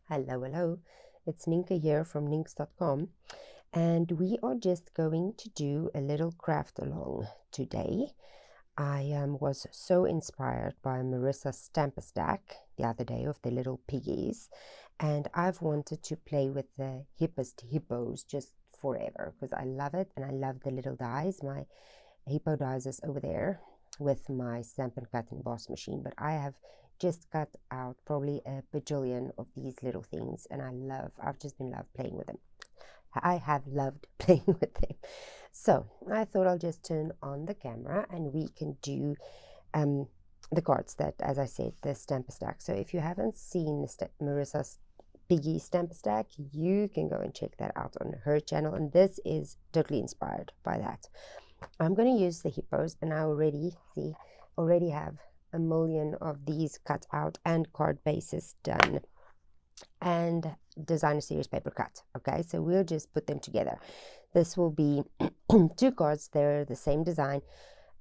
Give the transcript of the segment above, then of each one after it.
Hello. It's Nienke here from Nienks.com, and we are just going to do a little craft along today. I was so inspired by Marisa's Stamper Stack the other day of the little piggies, and I've wanted to play with the Hippest Hippos just forever because I love it and I love the little dies. My hippo dies is over there with my Stampin' Cut and Emboss machine, but I have just cut out probably a bajillion of these little things, and I've just been playing with them. I have loved playing with them. So I thought I'll just turn on the camera and we can do the cards that, as I said, the Stamper Stack. So if you haven't seen Marisa's Piggy Stamper Stack, you can go and check that out on her channel, and this is totally inspired by that. I'm going to use the hippos, and I already have a million of these cut out and card bases done and designer series paper cut. Okay, so we'll just put them together. This will be two cards. They're the same design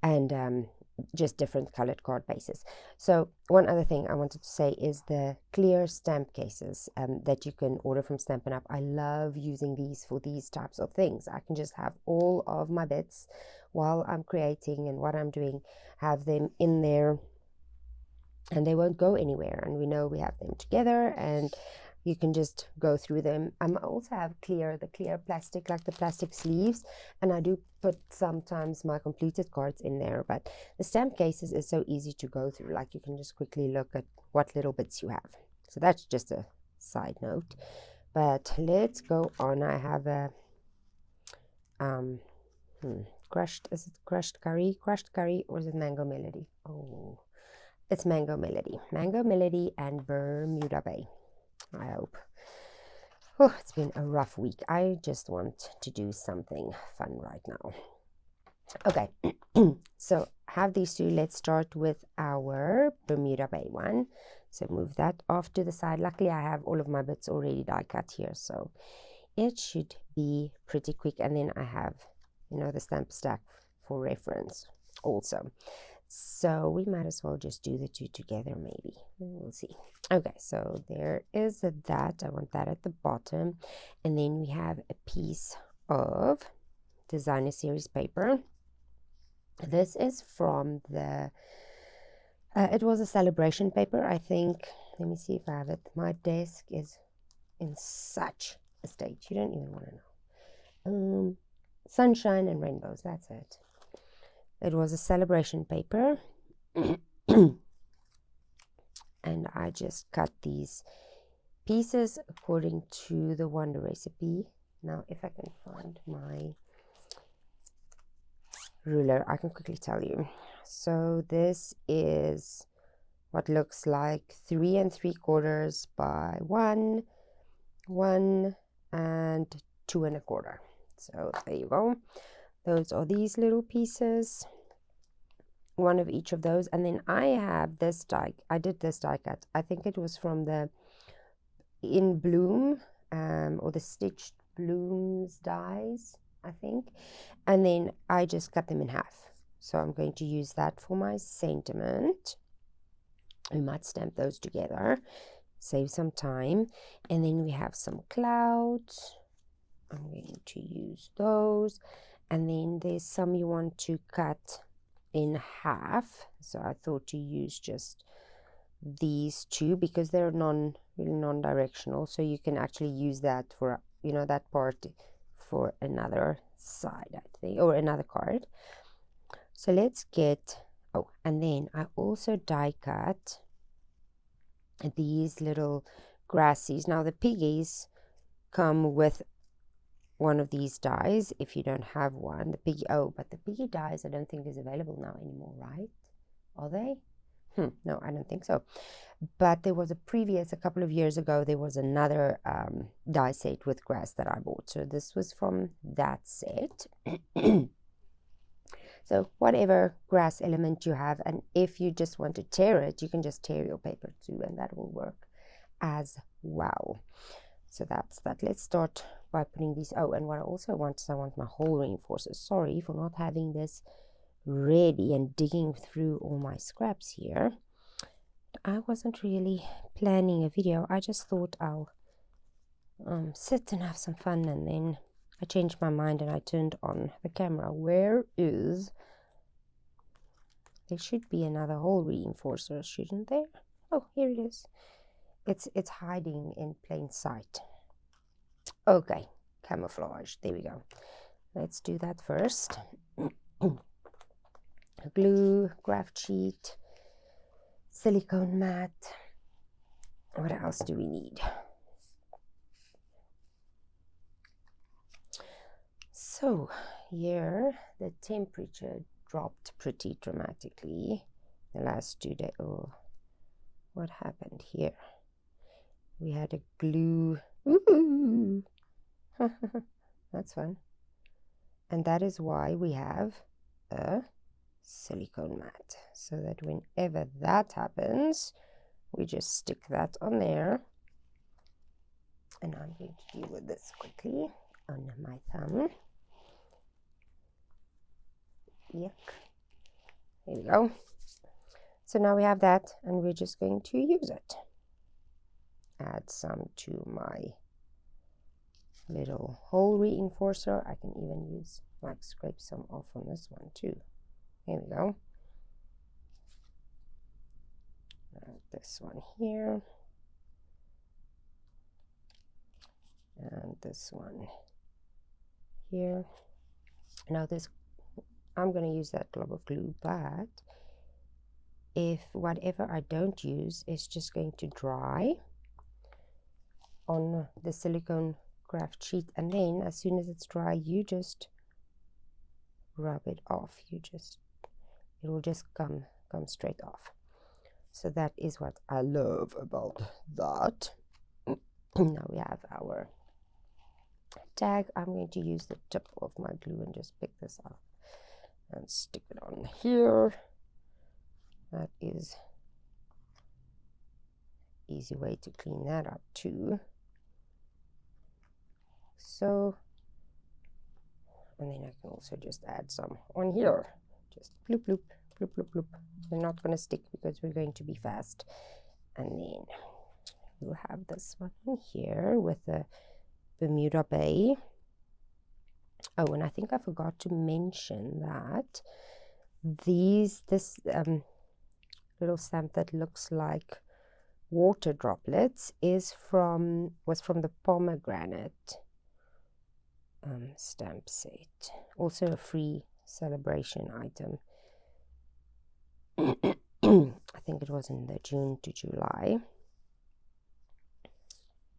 and just different colored card bases. So one other thing I wanted to say is the clear stamp cases that you can order from Stampin' Up. I love using these for these types of things. I can just have all of my bits while I'm creating and what I'm doing, have them in there, and they won't go anywhere, and we know we have them together and you can just go through them. I also have the clear plastic, like the plastic sleeves, and I do put sometimes my completed cards in there, but the stamp cases is so easy to go through, like you can just quickly look at what little bits you have. So that's just a side note, but let's go on. I have a crushed curry, or is it Mango Melody? Oh, it's Mango Melody and Bermuda Bay, I hope. Oh, it's been a rough week. I just want to do something fun right now. Okay, so have these two. Let's start with our Bermuda Bay one. So move that off to the side. Luckily, I have all of my bits already die cut here, so it should be pretty quick. And then I have, the Stamp Stack for reference also. So we might as well just do the two together, maybe. We'll see. Okay, so there is that. I want that at the bottom. And then we have a piece of designer series paper. This is from the, it was a Sale-a-bration paper, I think. Let me see if I have it. My desk is in such a state. You don't even want to know. Sunshine and rainbows, that's it. It was a Sale-a-bration paper, and I just cut these pieces according to the Wonder recipe. Now, if I can find my ruler, I can quickly tell you. So this is what looks like 3 3/4 by 1 and 2 1/4. So there you go. Those are these little pieces, one of each of those. And then I have this die. I did this die cut. I think it was from the In Bloom or the Stitched Blooms dies, I think. And then I just cut them in half. So I'm going to use that for my sentiment. We might stamp those together, save some time. And then we have some clouds. I'm going to use those. And then there's some you want to cut in half. So I thought to use just these two because they're non-directional. So you can actually use that for, that part for another side, I think, or another card. So let's get, and then I also die cut these little grassies. Now the piggies come with one of these dies if you don't have one. The piggy, but the piggy dies I don't think is available now anymore, right? Are they? No, I don't think so. But there was a couple of years ago, there was another die set with grass that I bought. So this was from that set. So whatever grass element you have, and if you just want to tear it, you can just tear your paper too, and that will work as well. So that's that. Let's start by putting these. And what I also want is I want my hole reinforcers. Sorry for not having this ready and digging through all my scraps here. I wasn't really planning a video. I just thought I'll sit and have some fun, and then I changed my mind and I turned on the camera. There should be another hole reinforcer, shouldn't there? Oh, here it is. It's hiding in plain sight. Okay, camouflage. There we go. Let's do that first. Glue, craft sheet, silicone mat. What else do we need? So here the temperature dropped pretty dramatically the last 2 days. Oh, what happened here? We had a glue. Ooh. That's fun. And that is why we have a silicone mat, so that whenever that happens, we just stick that on there. And I'm going to deal with this quickly on my thumb. Yuck. There we go. So now we have that, and we're just going to use it. Add some to my little hole reinforcer. I can even use, like, scrape some off on this one too. There we go. This one here. And this one here. Now this, I'm going to use that glob of glue, but if whatever I don't use is just going to dry on the silicone craft sheet, and then as soon as it's dry, you just rub it off. It will just come straight off. So that is what I love about that. Now we have our tag. I'm going to use the tip of my glue and just pick this up and stick it on here. That is an easy way to clean that up too. So, and then I can also just add some on here. Just bloop, bloop, bloop, bloop, bloop. They're not going to stick because we're going to be fast. And then we'll have this one in here with the Bermuda Bay. Oh, and I think I forgot to mention that this little stamp that looks like water droplets was from the pomegranate stamp set. Also a free Sale-a-bration item. I think it was in the June to July.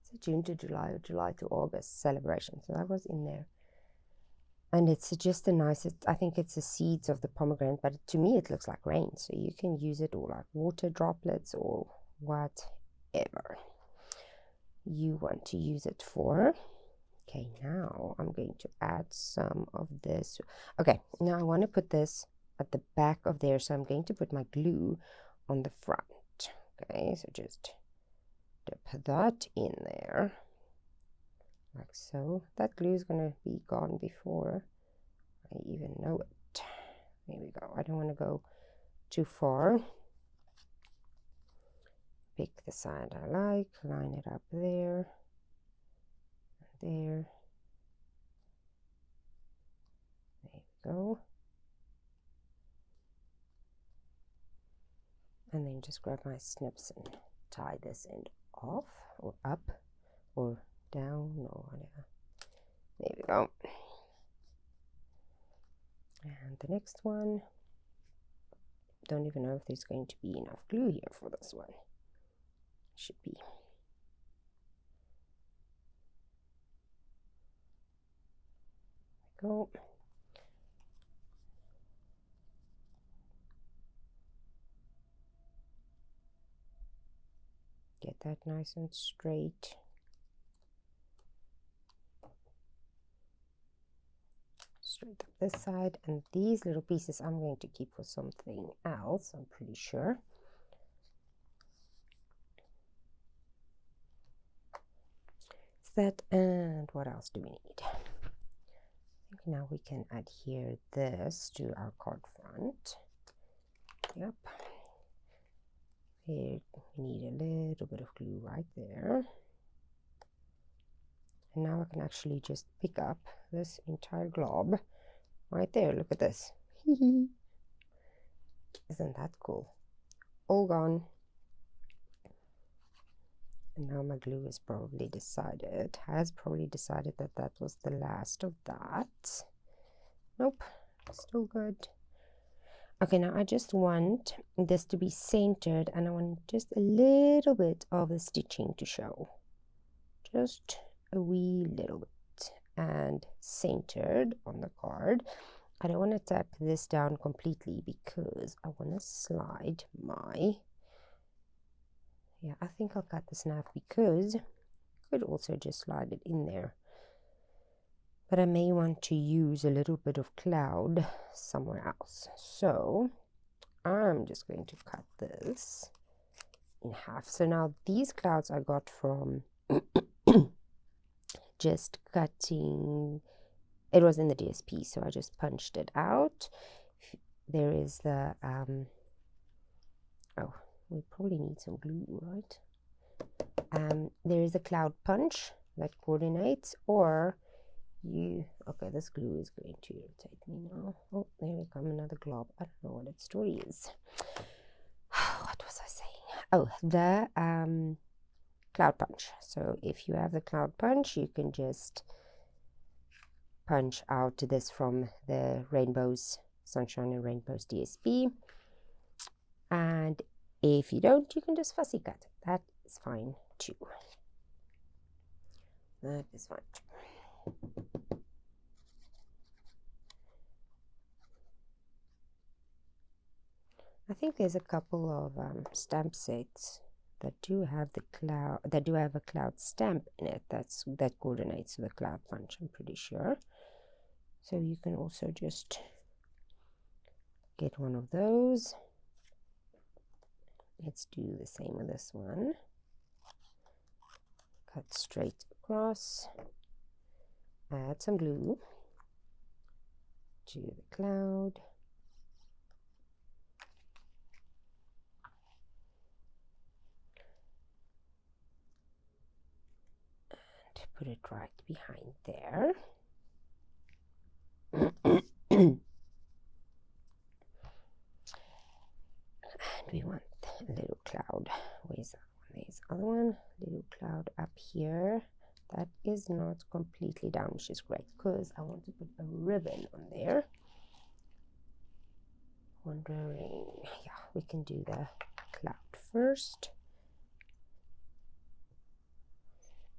Is it June to July or July to August Sale-a-bration? So that was in there. And it's just a nice, I think it's the seeds of the pomegranate, but to me it looks like rain. So you can use it all like water droplets or whatever you want to use it for. Okay, now I'm going to add some of this. Okay, now I want to put this at the back of there, so I'm going to put my glue on the front. Okay, so just dip that in there, like so. That glue is going to be gone before I even know it. There we go. I don't want to go too far. Pick the side I like, line it up there, there. There we go. And then just grab my snips and tie this end off, or up, or down, or whatever. There we go. And the next one, don't even know if there's going to be enough glue here for this one. Should be. There we go. Get that nice and straight. Straight up this side, and these little pieces I'm going to keep for something else, I'm pretty sure. That, and what else do we need? I think now we can adhere this to our card front. Yep. Here we need a little bit of glue right there. And now I can actually just pick up this entire glob right there. Look at this. Isn't that cool? All gone. And now my glue has probably decided that that was the last of that. Nope, still good. Okay, now I just want this to be centered, and I want just a little bit of the stitching to show. Just a wee little bit. And centered on the card. I don't want to tack this down completely because I want to slide my... Yeah, I think I'll cut this in half because I could also just slide it in there. But I may want to use a little bit of cloud somewhere else. So I'm just going to cut this in half. So now these clouds I got from just cutting. It was in the DSP, so I just punched it out. There is the oh, we probably need some glue, right? There is a cloud punch that coordinates, or you... Okay, this glue is going to irritate me now. Oh, there we come, another glob. I don't know what its story is. What was I saying? Oh, the cloud punch. So if you have the cloud punch, you can just punch out this from the Rainbows, Sunshine and Rainbows DSP. And if you don't, you can just fussy cut. That is fine too. That is fine too. I think there's a couple of stamp sets that do have the cloud, that do have a cloud stamp in it. That coordinates with the cloud punch, I'm pretty sure. So you can also just get one of those. Let's do the same with this one. Cut straight across. Add some glue to the cloud. And put it right behind there. And we want a little cloud. Where's that one? There's the other one. Little cloud up here. That is not completely down, which is great because I want to put a ribbon on there. Wondering, yeah, we can do the cloud first.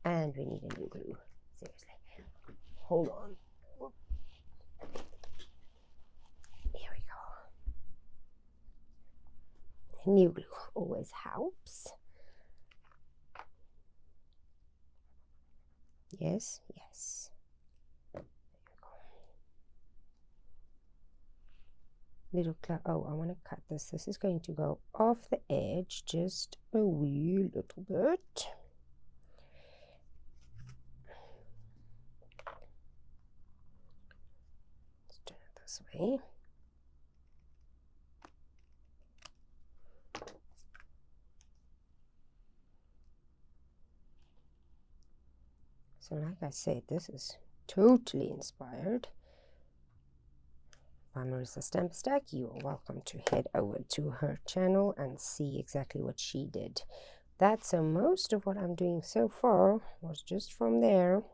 And we need a new glue. Seriously. Hold on. Here we go. New glue always helps. Yes, yes. There you go. Little cloud. Oh, I want to cut this. This is going to go off the edge just a wee little bit. Let's turn it this way. So like I said, this is totally inspired by Marisa Stamp Stack. You are welcome to head over to her channel and see exactly what she did. That's so most of what I'm doing so far was just from there.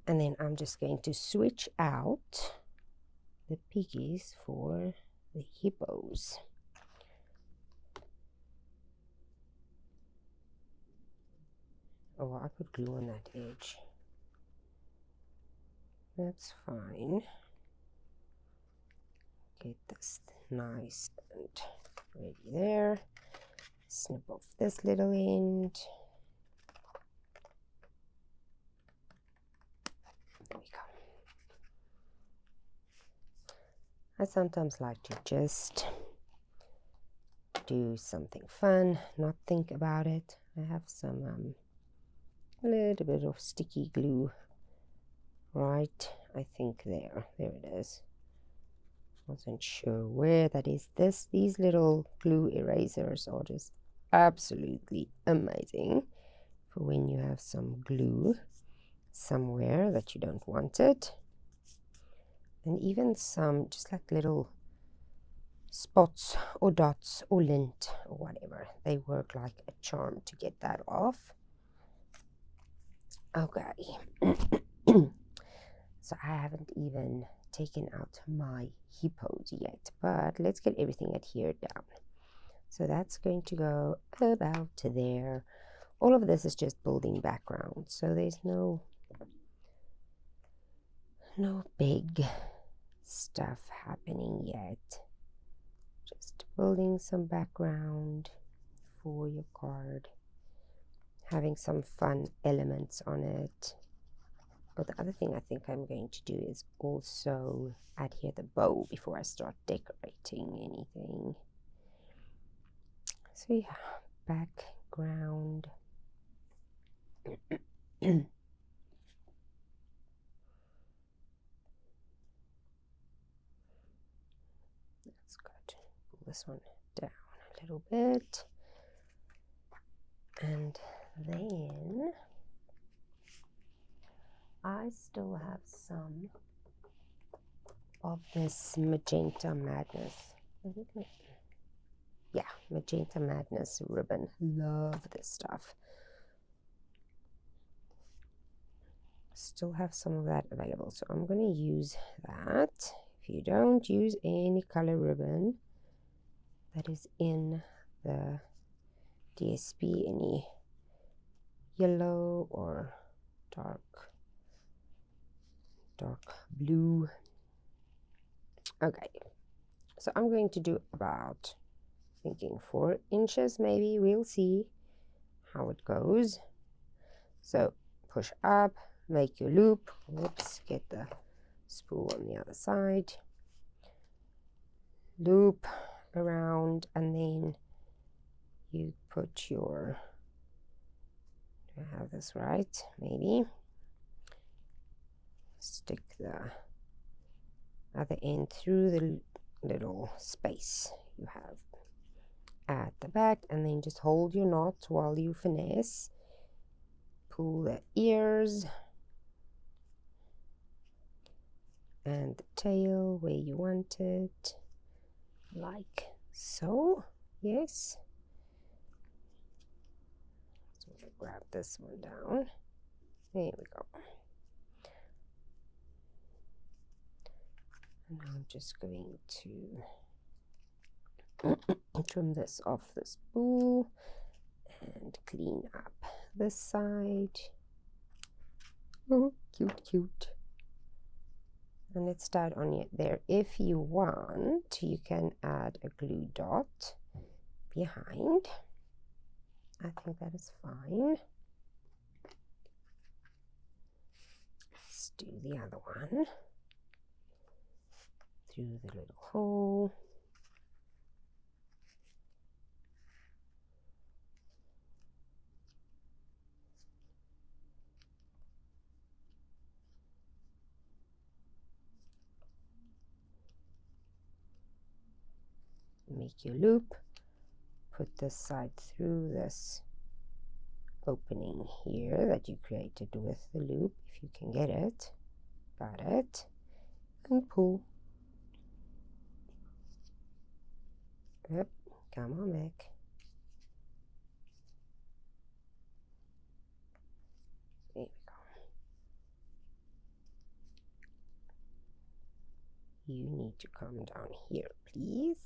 And then I'm just going to switch out the piggies for the hippos. Oh, I put glue on that edge. That's fine. Get this nice and ready there. Snip off this little end. There we go. I sometimes like to just do something fun, not think about it. I have some a little bit of sticky glue right, I think there it is, Wasn't sure where that is. These little glue erasers are just absolutely amazing for when you have some glue somewhere that you don't want it. And even some just like little spots or dots or lint or whatever, they work like a charm to get that off. Okay. So I haven't even taken out my hippos yet, but let's get everything adhered down. So that's going to go about there. All of this is just building background, so there's no big stuff happening yet. Just building some background for your card, having some fun elements on it. But the other thing I think I'm going to do is also adhere the bow before I start decorating anything. So yeah, background. That's good. Pull this one down a little bit. And then I still have some of this Magenta Madness. Yeah, Magenta Madness ribbon. Love this stuff. Still have some of that available, so I'm going to use that. If you don't, use any color ribbon that is in the DSP, any yellow or dark blue. Okay, so I'm going to do about, thinking 4 inches maybe. We'll see how it goes. So push up, make your loop. Whoops, get the spool on the other side. Loop around, and then you put your, do I have this right? Maybe. Stick the other end through the little space you have at the back, and then just hold your knot while you finesse. Pull the ears and the tail where you want it, like so. Yes. So we'll grab this one down. There we go. And I'm just going to trim this off the spool and clean up this side. Oh, cute, cute. And let's start on it there. If you want, you can add a glue dot behind. I think that is fine. Let's do the other one through the little hole. Make your loop, put this side through this opening here that you created with the loop, if you can get it. Got it. And pull. Yep, come on back. There we go. You need to come down here, please.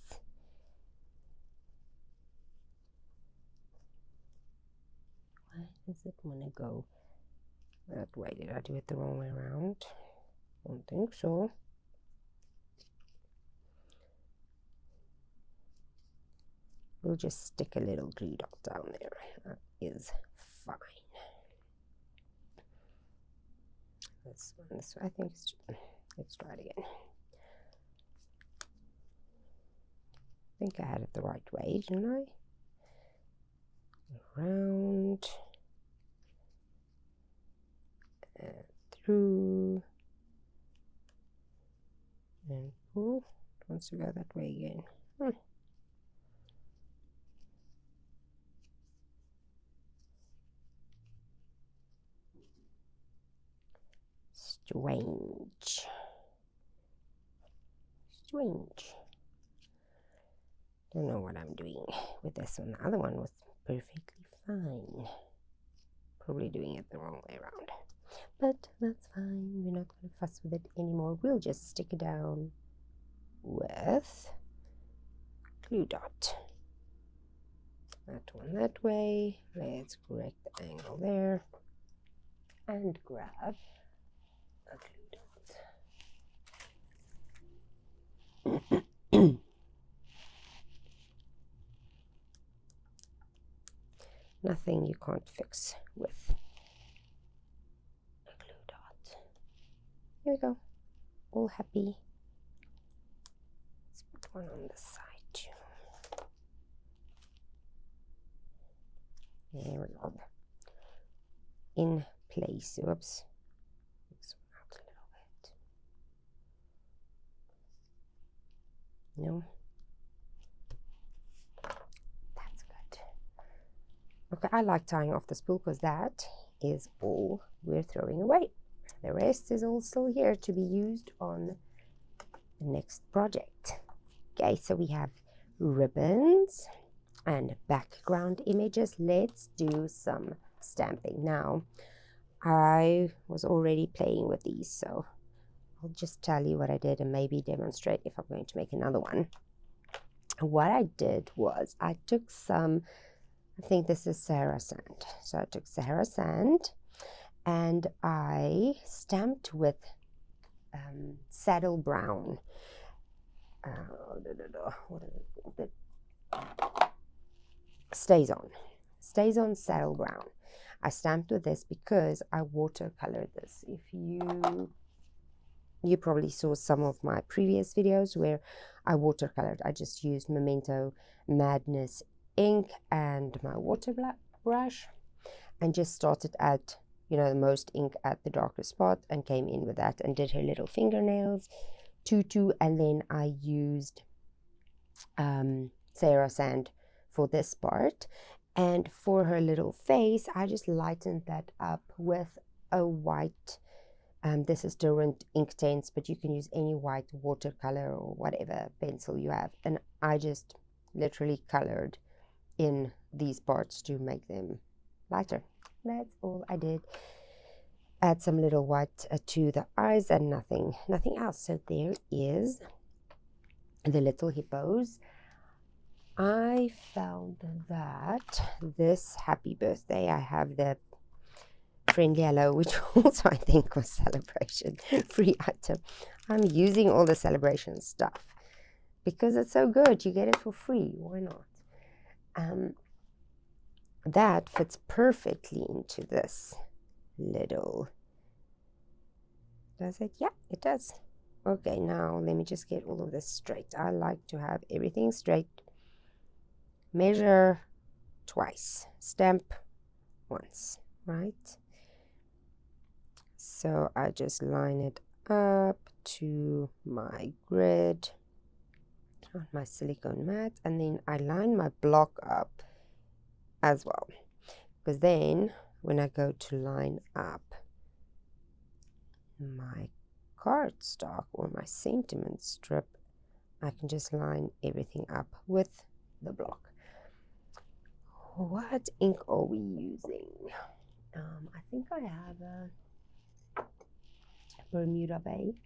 Why does it want to go that way? Did I do it the wrong way around? Don't think so. We'll just stick a little glue dot down there. That is fine. This one, I think it's, let's try it again. I think I had it the right way, didn't I? Around and through and pull. Don't wants to go that way again. Strange. Don't know what I'm doing with this one. The other one was perfectly fine. Probably doing it the wrong way around. But that's fine. We're not going to fuss with it anymore. We'll just stick it down with glue dot. That one that way. Let's correct the angle there. And grab a glue dot. Nothing you can't fix with a glue dot. Here we go. All happy. Let's put one on the side too. There we go. In place. Oops. Mix one out a little bit. No. That's good. Okay, I like tying off the spool because that is all we're throwing away. The rest is all still here to be used on the next project. Okay, so we have ribbons and background images. Let's do some stamping. Now, I was already playing with these, so I'll just tell you what I did and maybe demonstrate if I'm going to make another one. What I did was I took some, I think this is Sahara sand. So I took Sahara sand and I stamped with saddle brown. What is it? Stays on saddle brown. I stamped with this because I watercolored this. If you probably saw some of my previous videos where I watercolored. I just used Memento Madness ink and my water brush and just started at, you know, the most ink at the darkest spot and came in with that and did her little fingernails, tutu, and then I used Sahara sand for this part. And for her little face, I just lightened that up with a white, this is different ink tints, but you can use any white watercolor or whatever pencil you have. And I just literally colored in these parts to make them lighter. That's all I did. Add some little white to the eyes and nothing else. So there is the little hippos. I found that this happy birthday, I have the friendly hello, which also I think was Sale-a-bration free item. I'm using all the Sale-a-bration stuff because it's so good. You get it for free. Why not? That fits perfectly into this little. Does it? Yeah, it does. Okay, now let me just get all of this straight. I like to have everything straight. Measure twice, stamp once, right? So I just line it up to my grid on my silicone mat, and then I line my block up as well, because then when I go to line up my cardstock or my sentiment strip, I can just line everything up with the block. What ink are we using? I think I have a Bermuda Bay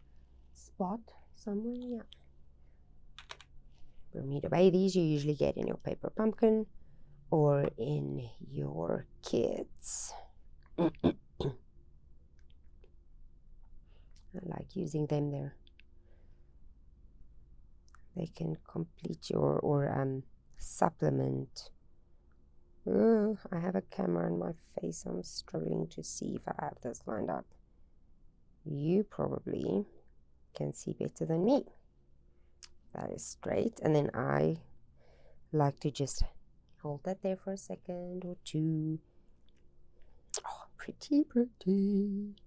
spot somewhere. Yeah, Bermuda Bay. These you usually get in your paper pumpkin or in your kits. I like using them there. They can complete your or supplement. I have a camera in my face. I'm struggling to see if I have this lined up. You probably can see better than me. That is straight. And then I like to just hold that there for a second or two. Oh, pretty, pretty.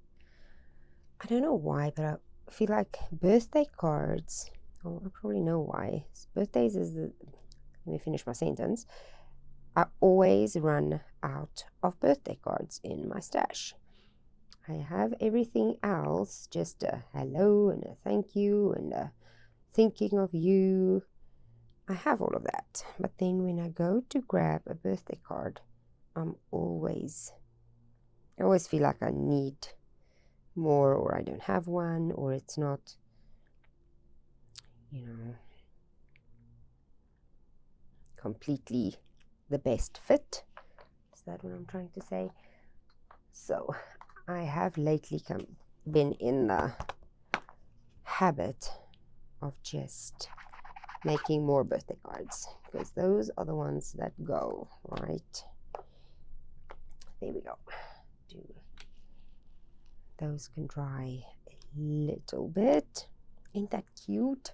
I don't know why, but I feel like birthday cards Oh, I probably know why. Birthdays is the, let me finish my sentence. I always run out of birthday cards in my stash. I have everything else, just a hello and a thank you and a thinking of you. I have all of that. But then when I go to grab a birthday card, I always feel like I need more, or I don't have one, or it's not, completely the best fit. Is that what I'm trying to say? So I have lately been in the habit of just making more birthday cards, because those are the ones that go, right? There we go. Those can dry a little bit. Ain't that cute?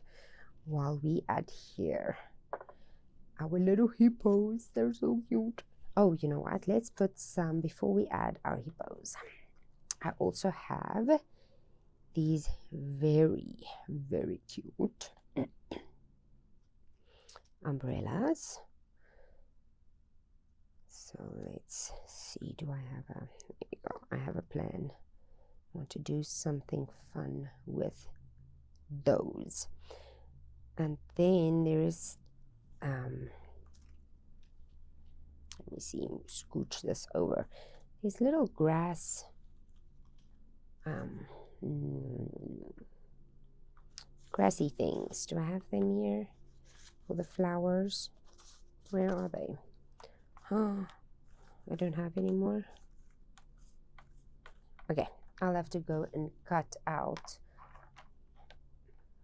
While we add here our little hippos. They're so cute. Oh, you know what? Let's put some, before we add our hippos, I also have these very, very cute umbrellas. So let's see, do I have a, there you go, I have a plan. I want to do something fun with those. And then there is, let me see, scooch this over. These little grass, grassy things. Do I have them here for the flowers? Where are they? Oh, I don't have any more. Okay, I'll have to go and cut out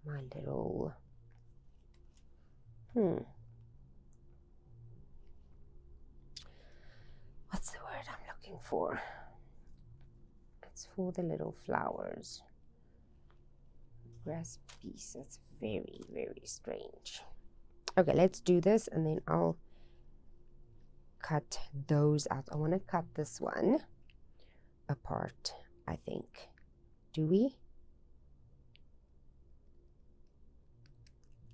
my little, what's the word I'm looking for? It's for the little flowers. Grass piece. That's very, very strange. Okay, let's do this and then I'll cut those out. I want to cut this one apart, I think. Do we?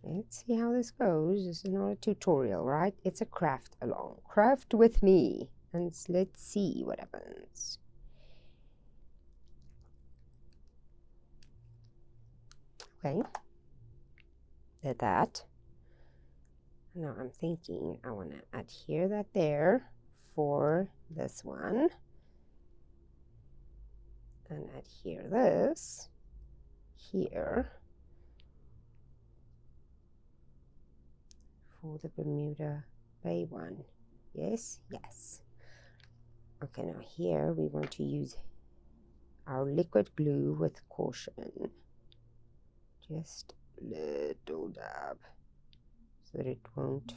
Let's see how this goes. This is not a tutorial, right? It's a craft along. Craft with me. And let's see what happens. Okay. Did that. Now I'm thinking I want to adhere that there for this one. And adhere this here for the Bermuda Bay one. Yes, yes. Okay, now here we want to use our liquid glue with caution. Just a little dab so that it won't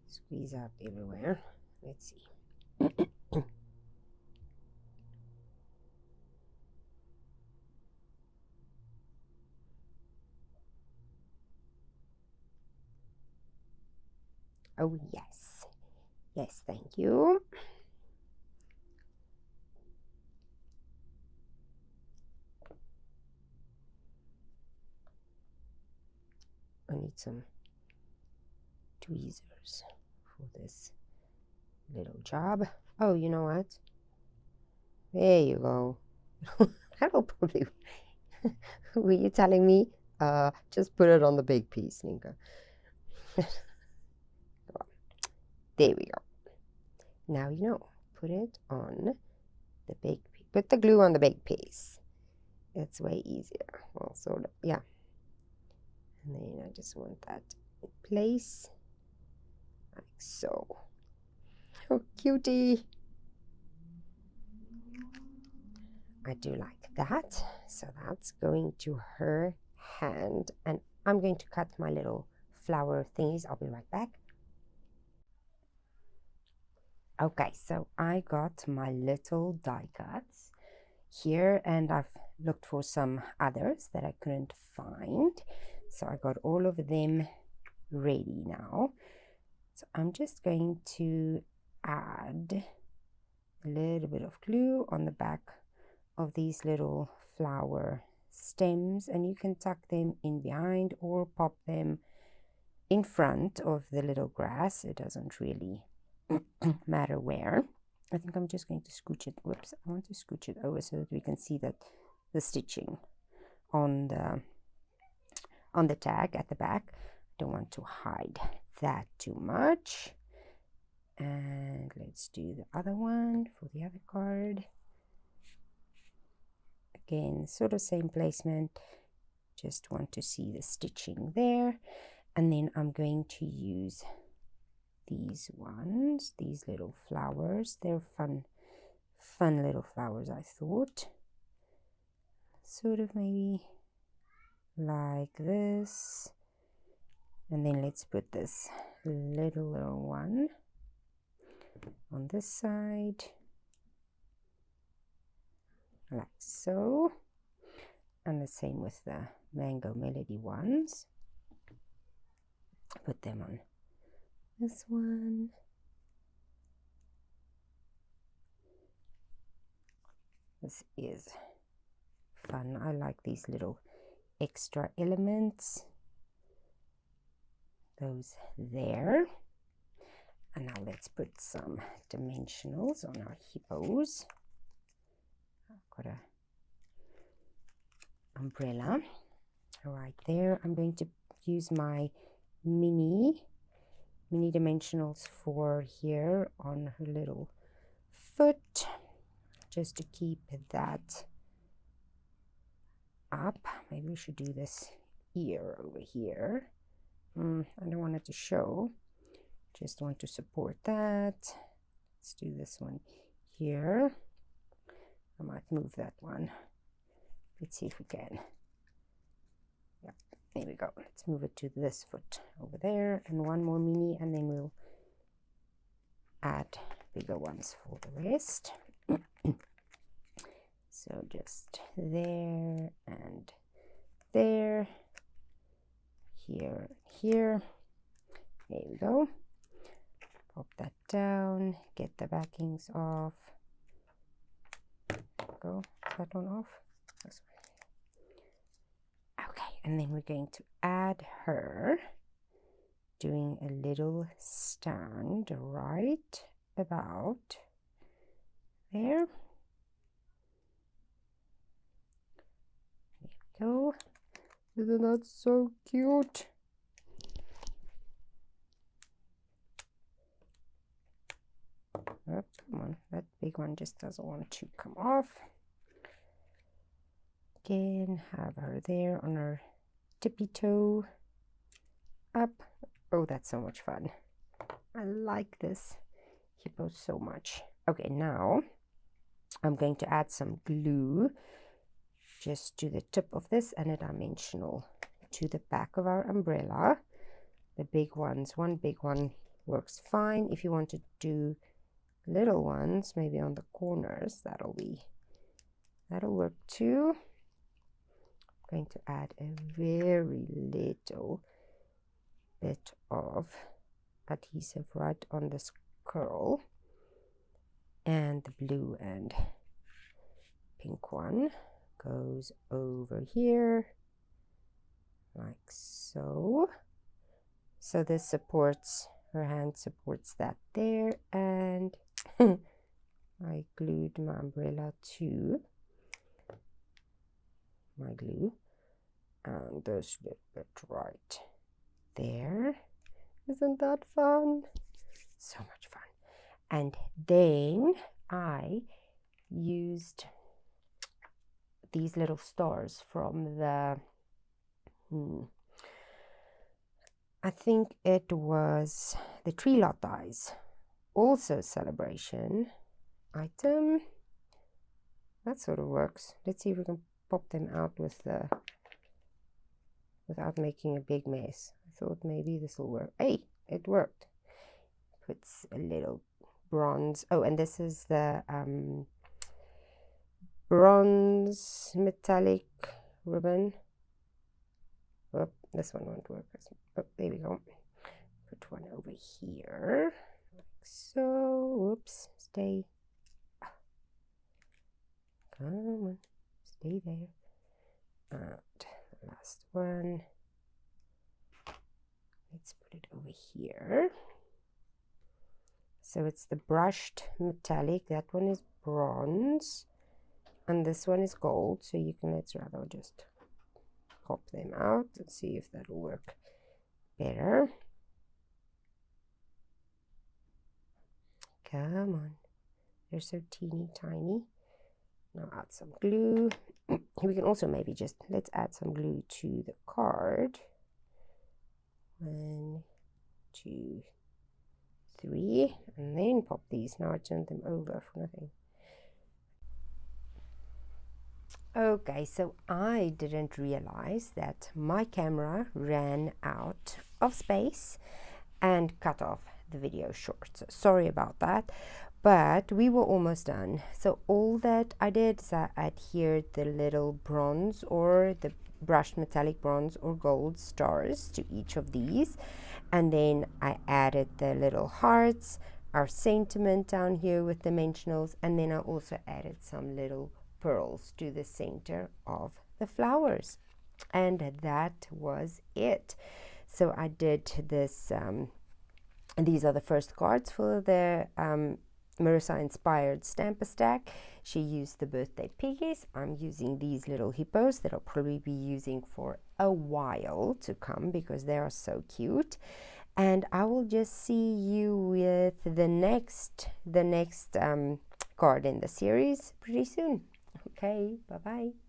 squeeze out everywhere. Let's see. Oh, yes. Yes, thank you. I need some tweezers for this little job. Oh, you know what? There you go. That'll probably... Were you telling me? Just put it on the big piece, Nienke. There we go. Now you know. Put it on the big piece. Put the glue on the big piece. It's way easier. Well, sort of, yeah. And then I just want that in place. Like so. Oh, cutie. I do like that. So that's going to her hand. And I'm going to cut my little flower thingies. I'll be right back. Okay, so I got my little die cuts here, and I've looked for some others that I couldn't find. So I got all of them ready now. So I'm just going to add a little bit of glue on the back of these little flower stems, and you can tuck them in behind or pop them in front of the little grass. It doesn't really matter where. I think I'm just going to scooch it. Whoops, I want to scooch it over so that we can see that the stitching on the tag at the back. Don't want to hide that too much. And let's do the other one for the other card. Again, sort of same placement. Just want to see the stitching there. And then I'm going to use these ones, these little flowers. They're fun little flowers, I thought. Sort of maybe like this. And then let's put this little one on this side, like so. And the same with the Mango Melody ones. Put them on this one. This is fun. I like these little extra elements. Those there. And now let's put some dimensionals on our hippos. I've got a umbrella right there. I'm going to use my mini dimensionals for here on her little foot, just to keep that up. Maybe we should do this ear over here. I don't want it to show, just want to support that. Let's do this one here. I might move that one. Let's see if we can. Yeah, there we go. Let's move it to this foot over there, and one more mini, and then we'll add bigger ones for the rest. So just there and there, here, here. There we go. Pop that down, get the backings off. Go, is that one off? This one. Okay, and then we're going to add her, doing a little stand right about there. There we go. Isn't that so cute? Oh, come on, that big one just doesn't want to come off. Again, have her there on her tippy toe up. Oh, that's so much fun. I like this hippo so much. Okay, now I'm going to add some glue just to the tip of this and a dimensional to the back of our umbrella. The big ones, one big one works fine. If you want to do little ones, maybe on the corners, that'll work too. I'm going to add a very little bit of adhesive right on this curl, and the blue and pink one goes over here like so. So this supports, her hand supports that there, and I glued my umbrella to my glue, and this little bit right there. Isn't that fun? So much fun. And then I used these little stars from the I think it was the Tree Lot Dies, also Sale-a-bration item. That sort of works. Let's see if we can pop them out with the without making a big mess. I thought maybe this will work. Hey, it worked. Puts a little bronze. Oh, and this is the bronze metallic ribbon. Oh, this one won't work. Oh, there we go. Put one over here, like so. Whoops, stay. Come on, stay there. And the last one. Let's put it over here. So it's the brushed metallic. That one is bronze. And this one is gold. So you can, let's rather just pop them out and see if that'll work better. Come on. They're so teeny tiny. Now add some glue. We can also maybe just, let's add some glue to the card. 1, 2, 3, and then pop these. Now I turned them over for nothing. Okay, so I didn't realize that my camera ran out of space and cut off the video short. So sorry about that, but we were almost done. So all that I did is I adhered the little bronze or the brushed metallic bronze or gold stars to each of these, and then I added the little hearts, our sentiment down here with dimensionals, and then I also added some little pearls to the center of the flowers, and that was it. So I did this and these are the first cards for the Marisa inspired stamper stack. She used the birthday piggies. I'm using these little hippos that I'll probably be using for a while to come because they are so cute. And I will just see you with the next card in the series pretty soon. Okay, bye bye.